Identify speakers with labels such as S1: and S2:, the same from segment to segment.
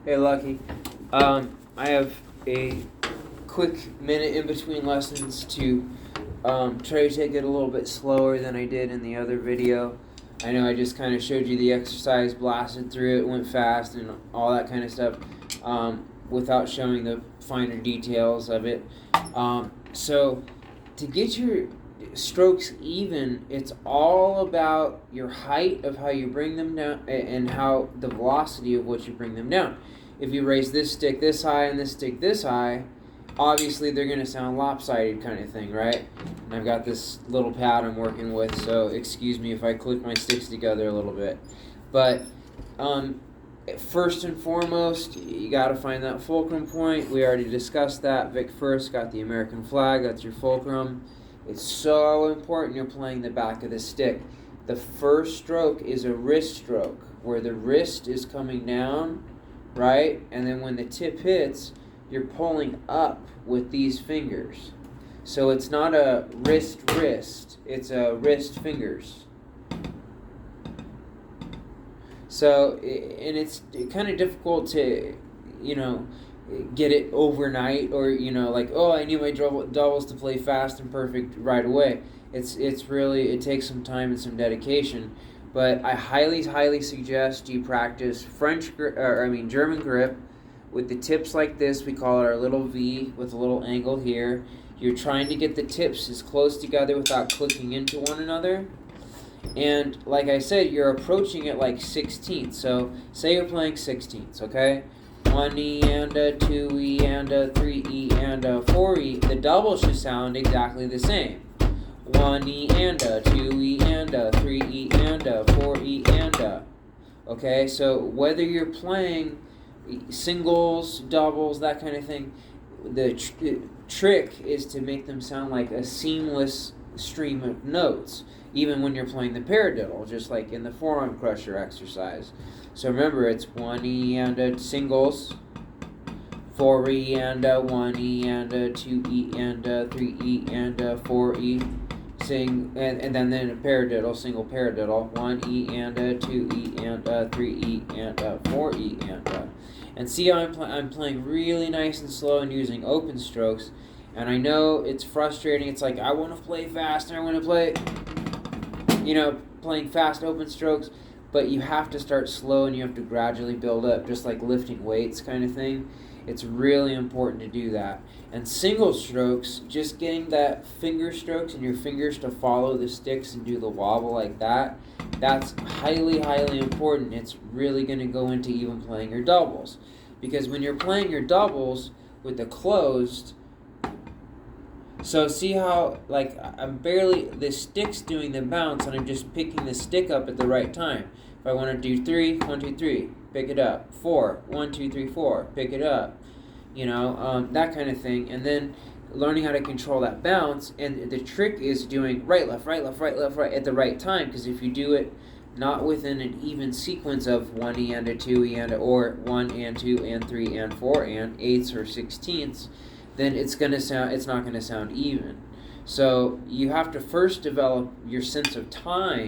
S1: Hey, Lucky. I have a quick minute in between lessons to try to take it a little bit slower than I did in the other video. I know I just kind of showed you the exercise, blasted through it, went fast, and all that kind of stuff without showing the finer details of it. So to get your strokes even, it's all about your height of how you bring them down and how the velocity of which you bring them down. If you raise this stick this high and this stick this high, obviously they're going to sound lopsided kind of thing, right? And I've got this little pad I'm working with, so excuse me if I click my sticks together a little bit. But first and foremost, you got to find that fulcrum point. We already discussed that. Vic First got the American flag. That's your fulcrum. It's so important you're playing the back of the stick. The first stroke is a wrist stroke, where the wrist is coming down, right? And then when the tip hits, you're pulling up with these fingers. So it's not a wrist, it's a wrist fingers. So, and it's kind of difficult to, get it overnight, or like, oh, I need my doubles to play fast and perfect right away. It's really, it takes some time and some dedication, but I highly suggest you practice German grip with the tips like this. We call it our little V with a little angle here. You're trying to get the tips as close together without clicking into one another. And like I said, you're approaching it like 16ths. So say you're playing 16ths, okay? 1E and a 2E and a 3E and a 4E. The double should sound exactly the same. 1E and a 2E and a 3E and a 4E and a. Okay, so whether you're playing singles, doubles, that kind of thing, the trick is to make them sound like a seamless stream of notes, even when you're playing the paradiddle, just like in the forearm crusher exercise. So remember, it's 1E and a singles, 4E and a 1E and a 2E and a 3E and a 4E, and then a paradiddle, single paradiddle, 1E and a 2E and a 3E and a 4E and a. And see how I'm playing really nice and slow and using open strokes. And I know it's frustrating. It's like, I want to play fast and I want to play, playing fast open strokes. But you have to start slow and you have to gradually build up, just like lifting weights kind of thing. It's really important to do that. And single strokes, just getting that finger strokes and your fingers to follow the sticks and do the wobble like that, that's highly important. It's really going to go into even playing your doubles. Because when you're playing your doubles with the closed, so see how, like, the stick's doing the bounce and I'm just picking the stick up at the right time. If I want to do 3, 1, 2, 3, pick it up. 4, 1, 2, 3, 4, pick it up. That kind of thing. And then learning how to control that bounce. And the trick is doing right, left, right, left, right, left, right at the right time. Because if you do it not within an even sequence of 1E and a 2E and a, or 1 and 2 and 3 and 4 and 8ths or 16ths, then it's not going to sound even. So you have to first develop your sense of time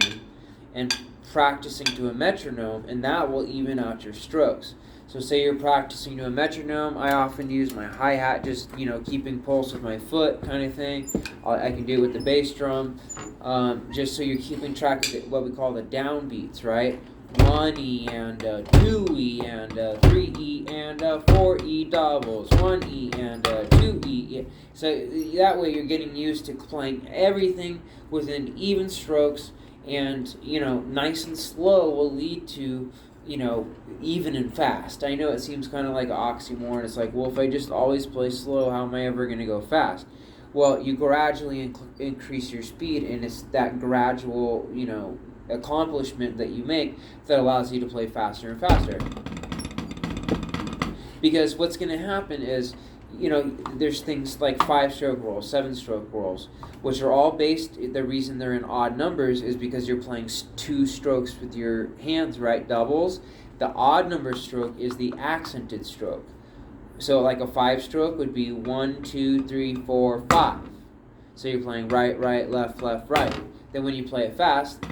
S1: and practicing to a metronome, and that will even out your strokes. So say you're practicing to a metronome, I often use my hi-hat, just keeping pulse with my foot kind of thing. I can do it with the bass drum, just so you're keeping track of what we call the downbeats, right? 1E and a 2E and a 3E and a 4E doubles, 1E and a 2E. So that way you're getting used to playing everything within even strokes, and nice and slow will lead to even and fast. I know it seems kind of like an oxymoron. It's like, well, if I just always play slow, how am I ever going to go fast? Well, you gradually increase your speed, and it's that gradual accomplishment that you make that allows you to play faster and faster. Because what's going to happen is, there's things like 5-stroke rolls, 7-stroke rolls, which are all based, the reason they're in odd numbers is because you're playing 2 strokes with your hands, right? Doubles. The odd number stroke is the accented stroke. So like a 5-stroke would be 1, 2, 3, 4, 5. So you're playing right, right, left, left, right. Then when you play it fast,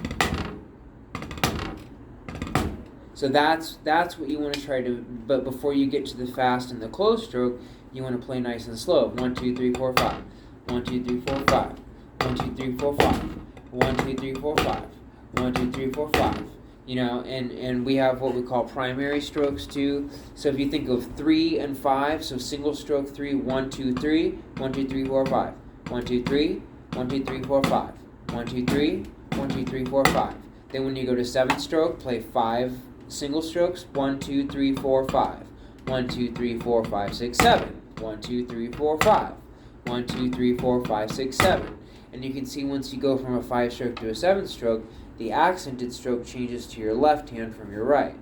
S1: So that's what you want to try to. But before you get to the fast and the close stroke, you want to play nice and slow. 1, 2, 3, 4, 5. 1, 2, 3, 4, 5. 1, 2, 3, 4, 5. 1, 2, 3, 4, 5. 1, 2, 3, 4, 5. You know, and we have what we call primary strokes too. So if you think of 3 and 5, so single stroke 3, 1, 2, 3, 1, 2, 3, 4, 5. 1, 2, 3, 1, 2, 3, 4, 5. 1, 2, 3, 1, 2, 3, 4, 5. Then when you go to 7 stroke, play 5 single strokes. 1, 2, 3, 4, 5. 1, 2, 3, 4, 5, 6, 7. 1, 2, 3, 4, 5. 1, 2, 3, 4, 5, 6, 7. And you can see once you go from a 5 stroke to a 7 stroke, the accented stroke changes to your left hand from your right.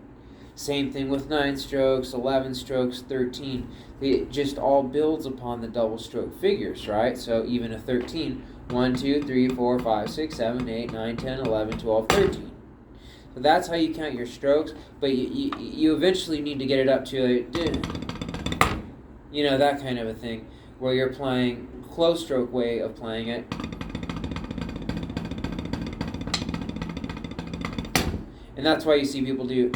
S1: Same thing with 9 strokes, 11 strokes, 13. It just all builds upon the double stroke figures, right? So even a 13, 1, 2, 3, 4, 5, 6, 7, 8, 9, 10, 11, 12, 13. So that's how you count your strokes, but you eventually need to get it up to, you know, that kind of a thing, where you're playing close stroke way of playing it. And that's why you see people do,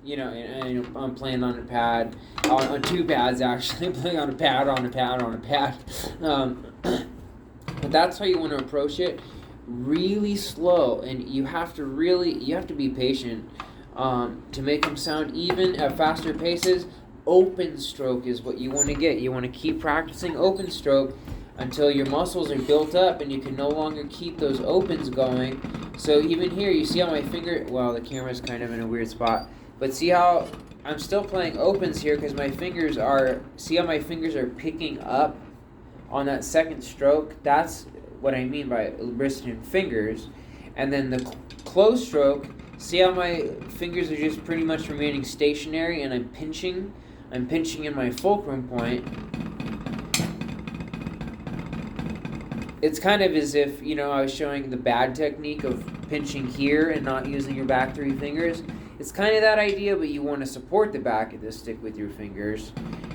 S1: you know, and I'm playing on a pad, on 2 pads actually, playing on a pad, on a pad, on a pad. But that's how you want to approach it, really slow, and you have to be patient to make them sound even at faster paces. Open stroke is what you want to get. You want to keep practicing open stroke until your muscles are built up and you can no longer keep those opens going. So even here, you see how my finger, well, the camera's kind of in a weird spot, but see how I'm still playing opens here because my fingers are, see how my fingers are picking up on that second stroke? That's what I mean by wrist and fingers. And then the close stroke, see how my fingers are just pretty much remaining stationary and I'm pinching in my fulcrum point. It's kind of as if, you know, I was showing the bad technique of pinching here and not using your back 3 fingers. It's kind of that idea, but you want to support the back of the stick with your fingers.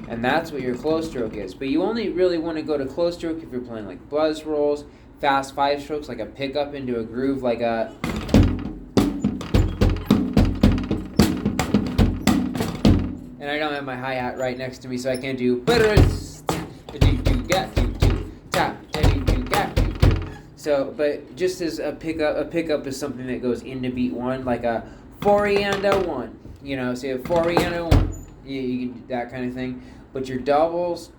S1: And that's what your close stroke is. But you only really want to go to close stroke if you're playing like buzz rolls, fast 5 strokes, like a pickup into a groove, like a... And I don't have my hi-hat right next to me, so I can't do... So, but just as a pickup is something that goes into beat 1, like a 4 and a 1. You know, say a 4 and a 1. You can do that kind of thing. But your doubles,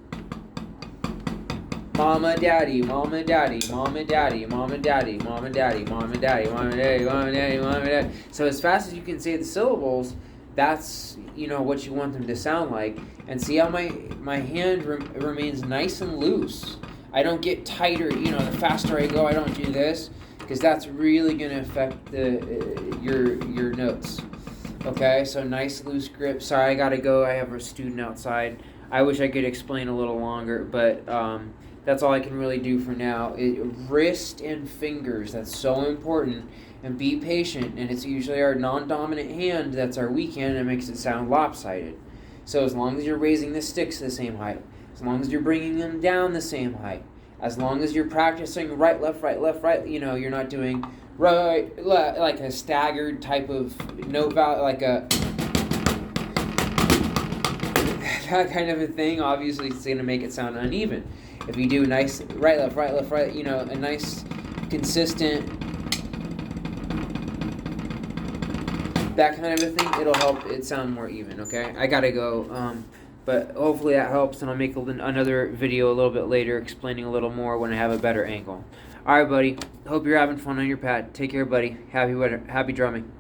S1: mama, daddy, mama, daddy, mama, daddy, mama, daddy, mama, daddy, mama, daddy, mama, daddy, mama, daddy, mama, daddy. So as fast as you can say the syllables, that's, you know, what you want them to sound like. And see how my hand remains nice and loose. I don't get tighter, you know, the faster I go, I don't do this, because that's really going to affect your notes. Okay, so nice loose grip. Sorry, I got to go. I have a student outside. I wish I could explain a little longer, but that's all I can really do for now. Wrist and fingers, that's so important. And be patient, and it's usually our non-dominant hand that's our weak hand and makes it sound lopsided. So as long as you're raising the sticks to the same height, as long as you're bringing them down the same height, as long as you're practicing right, left, you know, you're not doing right, left, like a staggered type of note value, like a, that kind of a thing, obviously it's going to make it sound uneven. If you do nice right, left, you know, a nice, consistent, that kind of a thing, it'll help it sound more even, okay? I got to go. But hopefully that helps, and I'll make another video a little bit later explaining a little more when I have a better angle. Alright, buddy. Hope you're having fun on your pad. Take care, buddy. Happy drumming.